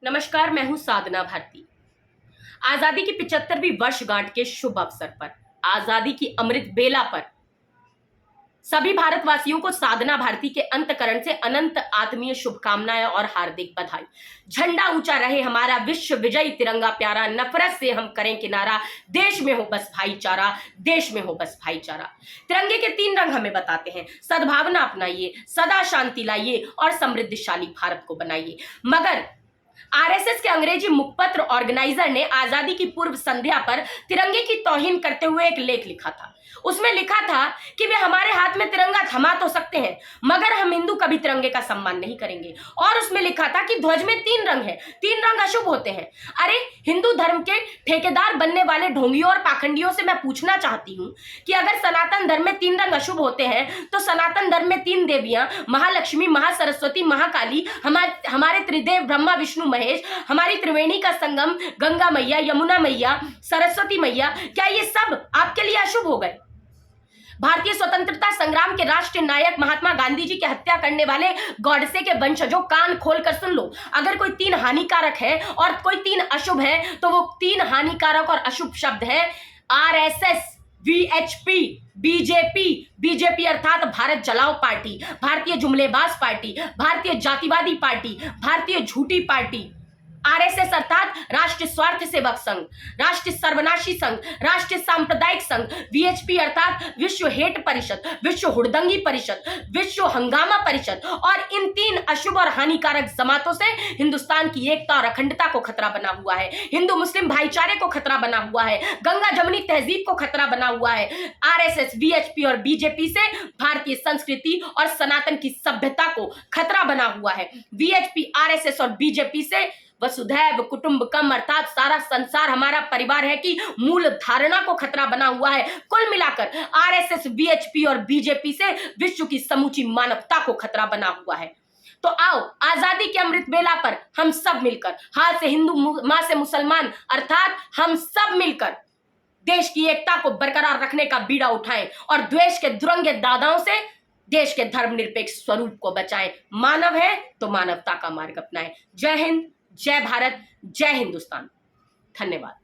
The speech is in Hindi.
नमस्कार, मैं हूं साधना भारती। आजादी की 75वीं वर्षगांठ के शुभ अवसर पर, आजादी की अमृत बेला पर सभी भारतवासियों को साधना भारती के अंतकरण से अनंत आत्मीय शुभकामनाएं और हार्दिक बधाई। झंडा ऊंचा रहे हमारा, विश्व विजयी तिरंगा प्यारा, नफरत से हम करें किनारा, देश में हो बस भाईचारा, देश में हो बस भाईचारा। तिरंगे के 3 रंग हमें बताते हैं, सद्भावना अपनाइए, सदा शांति लाइए और समृद्धशाली भारत को बनाइए। मगर आरएसएस के अंग्रेजी मुखपत्र ऑर्गेनाइजर ने आजादी की पूर्व संध्या पर तिरंगे की तौहीन करते हुए एक लेख लिखा था। उसमें लिखा था कि वे हमारे हाथ में तिरंगा थमा तो सकते हैं, मगर हम हिंदू कभी तिरंगे का सम्मान नहीं करेंगे। और उसमें लिखा था कि ध्वज में 3 रंग हैं, 3 रंग अशुभ होते हैं। अरे, हिंदू धर्म के ठेकेदार बनने वाले ढोंगियों और पाखंडियों से मैं पूछना चाहती हूं कि अगर सनातन धर्म में 3 रंग अशुभ होते हैं, तो सनातन धर्म में 3 देवियां, महालक्ष्मी, महासरस्वती, महाकाली, हमारे त्रिदेव ब्रह्मा विष्णु महेश, हमारी त्रिवेणी का संगम गंगा मैया, यमुना मैया, सरस्वती मैया, क्या ये सब आपके लिए अशुभ हो गए? भारतीय स्वतंत्रता संग्राम के राष्ट्रीय नायक महात्मा गांधी जी की हत्या करने वाले गॉडसे के वंशजों, कान खोलकर सुन लो। अगर कोई 3 हानिकारक है और कोई 3 अशुभ है, तो वो 3 हानिकारक और अशुभ शब्द है आरएसएस, वीएचपी, बीजेपी अर्थात भारत जलाओ पार्टी, भारतीय जुमलेबाज पार्टी, भारतीय जातिवादी पार्टी, भारतीय झूठी पार्टी, आरएसएस अर्थात राष्ट्रीय स्वार्थ सेवक संघ, राष्ट्रीय सर्वनाशी संघ, राष्ट्रीय सांप्रदायिक संघ, वीएचपी अर्थात विश्व हेट परिषद, विश्व हुड़दंगी परिषद, विश्व हंगामा परिषद। और इन 3 अशुभ और हानिकारक जमातों से हिंदुस्तान की एकता और अखंडता को खतरा बना हुआ है, हिंदू मुस्लिम भाईचारे को खतरा बना हुआ है, गंगा जमुनी तहजीब को खतरा बना हुआ है। आरएसएस, वीएचपी और बीजेपी से भारतीय संस्कृति और सनातन की सभ्यता को खतरा बना हुआ है। वीएचपी, आरएसएस और बीजेपी से वसुधैव कुटुंबकम अर्थात सारा संसार हमारा परिवार है की मूल धारणा को खतरा बना हुआ है। कुल मिलाकर आरएसएस, वीएचपी और बीजेपी से विश्व की समूची मानवता को खतरा बना हुआ है। तो आओ, आजादी के अमृत बेला पर हम सब मिलकर, हाथ से हिंदू, मां से मुसलमान अर्थात हम सब मिलकर देश की एकता को बरकरार रखने का बीड़ा उठाएं और द्वेष के दुरंगे दादाओं से देश के धर्मनिरपेक्ष स्वरूप को बचाएं। मानव है तो मानवता का मार्ग अपनाएं। जय हिंद, जय भारत, जय हिंदुस्तान। धन्यवाद।